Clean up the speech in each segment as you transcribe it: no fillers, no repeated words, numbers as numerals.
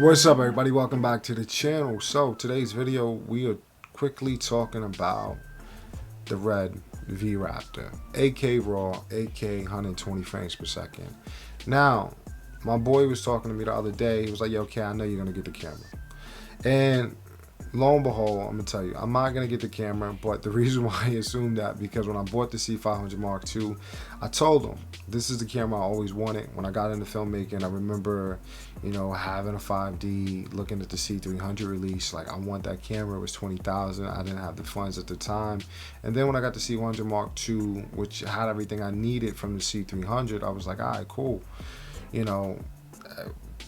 What's up, everybody? Welcome back to the channel. So today's video, we are quickly talking about the red V-Raptor, AK raw, AK 120 frames per second. Now, my boy was talking to me the other day. He was like, yo, okay, I know you're gonna get the camera. And lo and behold, I'm gonna tell you, I'm not gonna get the camera, but the reason why I assumed that, because when I bought the C500 Mark II, I told him, this is the camera I always wanted. When I got into filmmaking, I remember, having a 5D, looking at the C300 release, like, I want that camera. It was $20,000. I didn't have the funds at the time. And then when I got the C100 Mark II, which had everything I needed from the C300, I was like, all right, cool.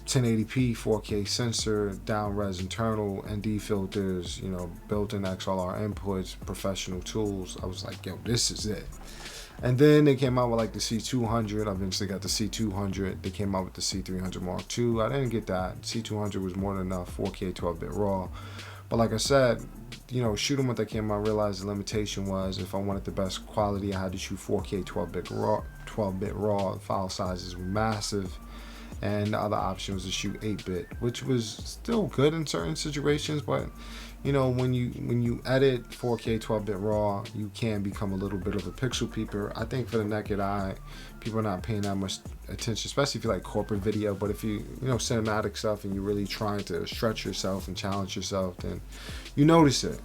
1080p 4K sensor, down res internal, ND filters, built-in XLR inputs, professional tools. I was like, yo, this is it. And then they came out with like the C200. I eventually got the C200. They came out with the C300 Mark II. I didn't get that. C200 was more than enough, 4K 12-bit raw. But like I said, shooting with that camera, I realized the limitation was if I wanted the best quality, I had to shoot 4K 12-bit raw. 12-bit raw. File sizes were massive. And the other option was to shoot 8-bit, which was still good in certain situations, but when you edit 4K 12-bit raw, you can become a little bit of a pixel peeper. I think for the naked eye, people are not paying that much attention, especially if you like corporate video. But if you cinematic stuff and you're really trying to stretch yourself and challenge yourself, then you notice it.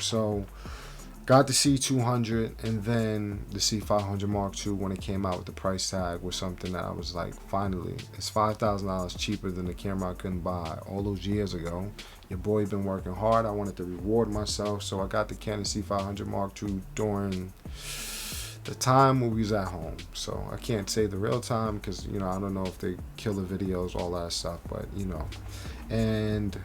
So got the C200, and then the C500 Mark II, when it came out with the price tag, was something that I was like, finally, it's $5,000 cheaper than the camera I couldn't buy all those years ago. Your boy been working hard. I wanted to reward myself, so I got the Canon C500 Mark II during the time when we was at home. So I can't say the real time because, I don't know if they kill the videos, all that stuff, but, and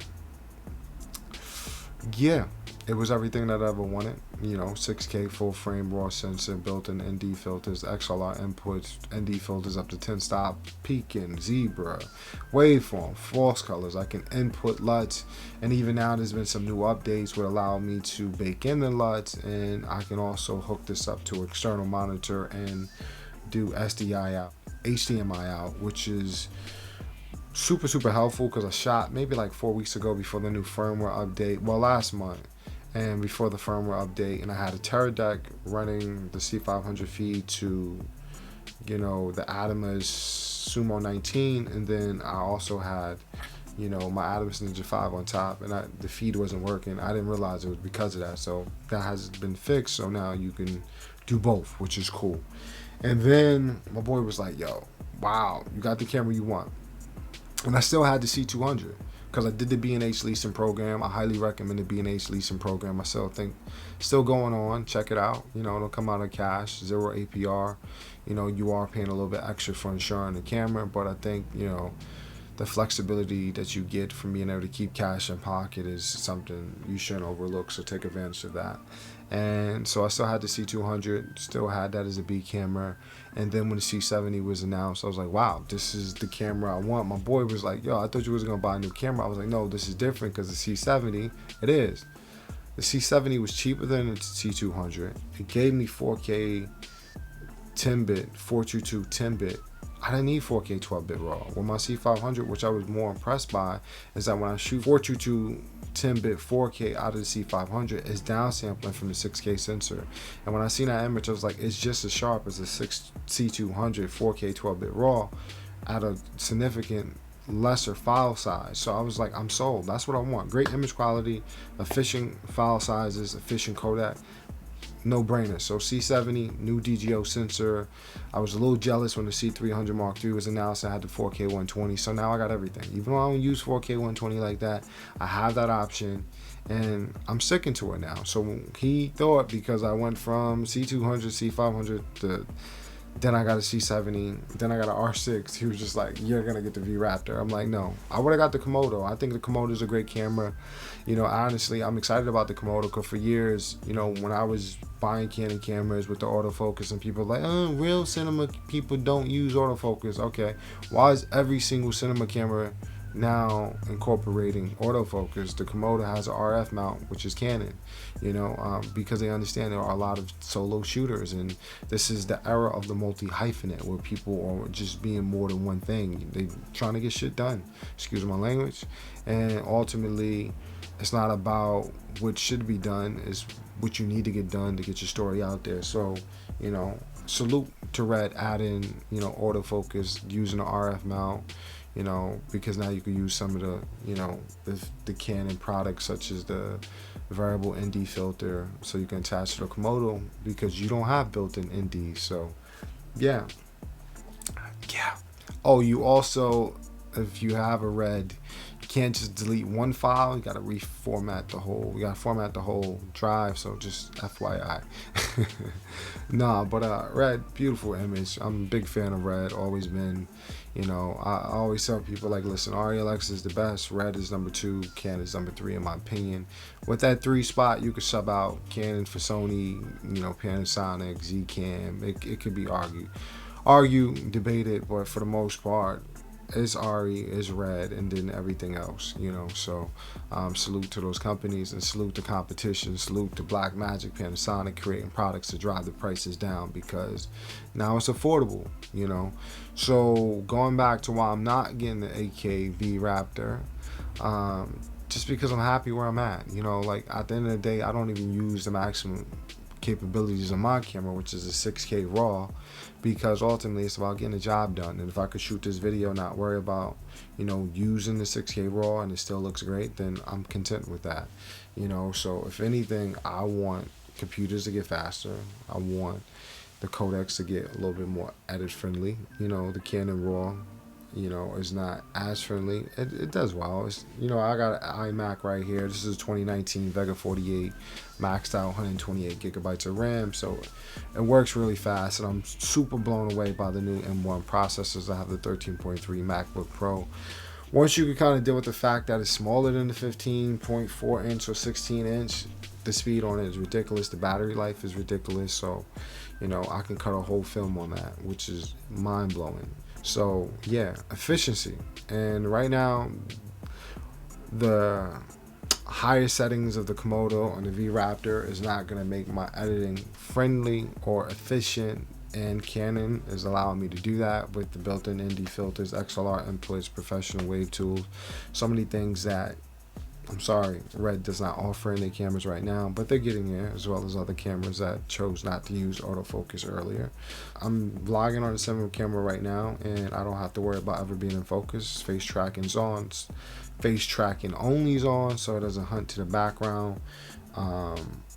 yeah. It was everything that I ever wanted, 6K full frame raw sensor, built-in ND filters, XLR inputs, ND filters up to 10 stop, peaking, zebra, waveform, false colors. I can input LUTs, and even now there's been some new updates would allow me to bake in the LUTs, and I can also hook this up to external monitor and do SDI out, HDMI out, which is super helpful because I shot maybe like 4 weeks ago before the new firmware update, well, last month. And before the firmware update, and I had a Teradek running the C500 feed to, the Atomos Sumo 19, and then I also had, my Atomos Ninja 5 on top, and the feed wasn't working. I didn't realize it was because of that, so that has been fixed. So now you can do both, which is cool. And then my boy was like, yo, wow, you got the camera you want. And I still had the C200. Because I did the B&H leasing program. I highly recommend the B&H leasing program. I still think still going on. Check it out. It'll come out of cash, 0 APR. You are paying a little bit extra for insuring the camera, but I think, the flexibility that you get from being able to keep cash in pocket is something you shouldn't overlook, so take advantage of that. And so I still had the C200, still had that as a B camera. And then when the C70 was announced, I was like, wow, this is the camera I want. My boy was like, yo, I thought you was going to buy a new camera. I was like, no, this is different because the C70, it is. The C70 was cheaper than the C200. It gave me 4K 10-bit, 422 10-bit. I didn't need 4K 12-bit raw. With my C500, which I was more impressed by, is that when I shoot 422 10-bit 4K out of the C500, it's downsampling from the 6K sensor. And when I seen that image, I was like, it's just as sharp as the C200 4K 12-bit raw at a significant lesser file size. So I was like, I'm sold. That's what I want. Great image quality, efficient file sizes, efficient codec. No brainer. So C70, new DGO sensor. I was a little jealous when the C300 Mark III was announced. I had the 4K 120. So now I got everything. Even though I don't use 4K 120 like that, I have that option, and I'm sticking to it now. So he thought because I went from C200, C500 to then I got a C70, then I got an R6. He was just like, you're going to get the V-Raptor. I'm like, no. I would have got the Komodo. I think the Komodo is a great camera. Honestly, I'm excited about the Komodo because for years, when I was buying Canon cameras with the autofocus and people like, oh, real cinema people don't use autofocus. Okay, why is every single cinema camera now incorporating autofocus. The Komodo has an RF mount, which is Canon, because they understand there are a lot of solo shooters, and this is the era of the multi-hyphenate, where people are just being more than one thing. They trying to get shit done, excuse my language, and ultimately it's not about what should be done, it's what you need to get done to get your story out there. So, salute to Red adding, autofocus, using the RF mount, because now you can use some of the Canon products, such as the variable ND filter, so you can attach to the Komodo because you don't have built-in ND. So, yeah. Oh, you also, if you have a Red, you can't just delete one file. You gotta reformat the whole. You gotta format the whole drive. So just FYI. Nah, but Red, beautiful image. I'm a big fan of Red. Always been. I always tell people, like, listen, RELX is the best. Red is number 2. Canon is number 3 in my opinion. With that 3 spot, you could sub out Canon for Sony. Panasonic, Zcam. It could be argued, debated, but for the most part, it's RE, is Red, and then everything else, So, salute to those companies, and salute to competition. Salute to Black Magic, Panasonic, creating products to drive the prices down, because now it's affordable, So, going back to why I'm not getting the AK V-Raptor, just because I'm happy where I'm at. Like, at the end of the day, I don't even use the maximum capabilities of my camera, which is a 6K RAW, because ultimately it's about getting the job done. And if I could shoot this video, not worry about using the 6K RAW, and it still looks great, then I'm content with that. So if anything, I want computers to get faster. I want the codecs to get a little bit more edit friendly. The Canon RAW is not as friendly. It does well. It's, I got an iMac right here. This is 2019 Vega 48, maxed out 128 gigabytes of RAM. So it works really fast, and I'm super blown away by the new M1 processors. I have the 13.3 MacBook Pro. Once you can kind of deal with the fact that it's smaller than the 15.4 inch or 16 inch, the speed on it is ridiculous. The battery life is ridiculous. So, I can cut a whole film on that, which is mind blowing. So yeah, efficiency. And right now, the higher settings of the Komodo and the V-Raptor is not going to make my editing friendly or efficient, and Canon is allowing me to do that with the built-in ND filters, XLR inputs, professional wave tools, so many things that, I'm sorry, Red does not offer in their cameras right now, but they're getting there, as well as other cameras that chose not to use autofocus earlier. I'm vlogging on a cinema camera right now, and I don't have to worry about ever being in focus. Face tracking's on, face tracking only's on, so it doesn't hunt to the background,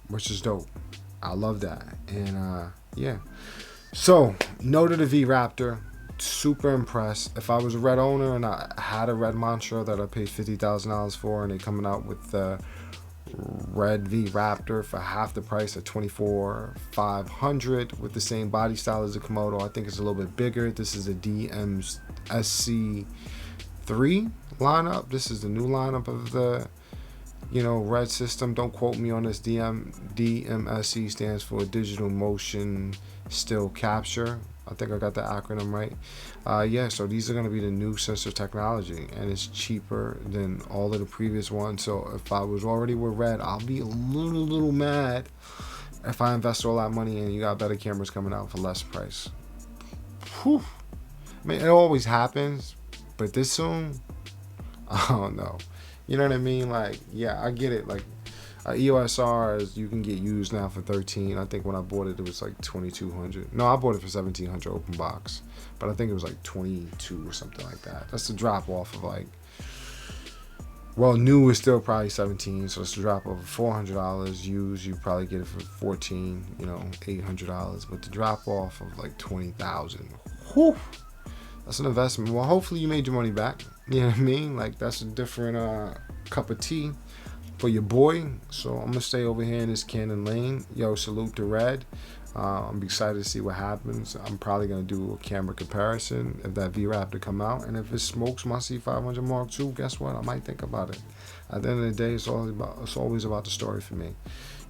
which is dope. I love that. And yeah. So, no to the V-Raptor. Super impressed. If I was a Red owner and I had a Red Monstro that I paid $50,000 for, and they're coming out with the Red V-Raptor for half the price at $24,500 with the same body style as the Komodo, I think it's a little bit bigger. This is a DMSC3 lineup. This is the new lineup of the Red system. Don't quote me on this. DMSC stands for Digital Motion Still Capture. I think I got the acronym right. Yeah, so these are going to be the new sensor technology, and it's cheaper than all of the previous ones. So if I was already with Red, I'll be a little mad if I invest all that money and you got better cameras coming out for less price. Whew. I mean, it always happens, but this soon, I don't know. You know what I mean? Like, yeah, I get it. Like, EOS Rs you can get used now for $13. I think when I bought it, it was like $2,200. No, I bought it for $1,700 open box, but I think it was like $22 or something like that. That's the drop off of, like, well, new is still probably $17, so it's a drop off of $400. Used, you probably get it for $14, $800. But the drop off of like $20,000. Whew, that's an investment. Well, hopefully you made your money back. You know what I mean? Like, that's a different cup of tea for your boy. So I'm gonna stay over here in this Canon lane. Yo, salute to Red. I'm excited to see what happens. I'm probably gonna do a camera comparison if that V-Raptor come out, and if it smokes my C500 Mark II, guess what? I might think about it. At the end of the day, it's always about the story for me.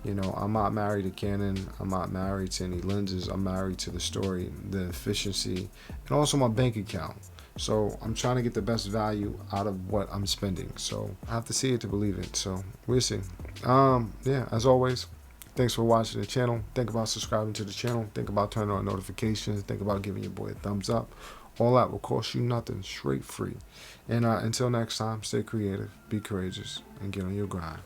I'm not married to Canon. I'm not married to any lenses. I'm married to the story, the efficiency, and also my bank account. So I'm trying to get the best value out of what I'm spending. So I have to see it to believe it. So we'll see. Yeah, as always, thanks for watching the channel. Think about subscribing to the channel. Think about turning on notifications. Think about giving your boy a thumbs up. All that will cost you nothing, straight free. And until next time, stay creative, be courageous, and get on your grind.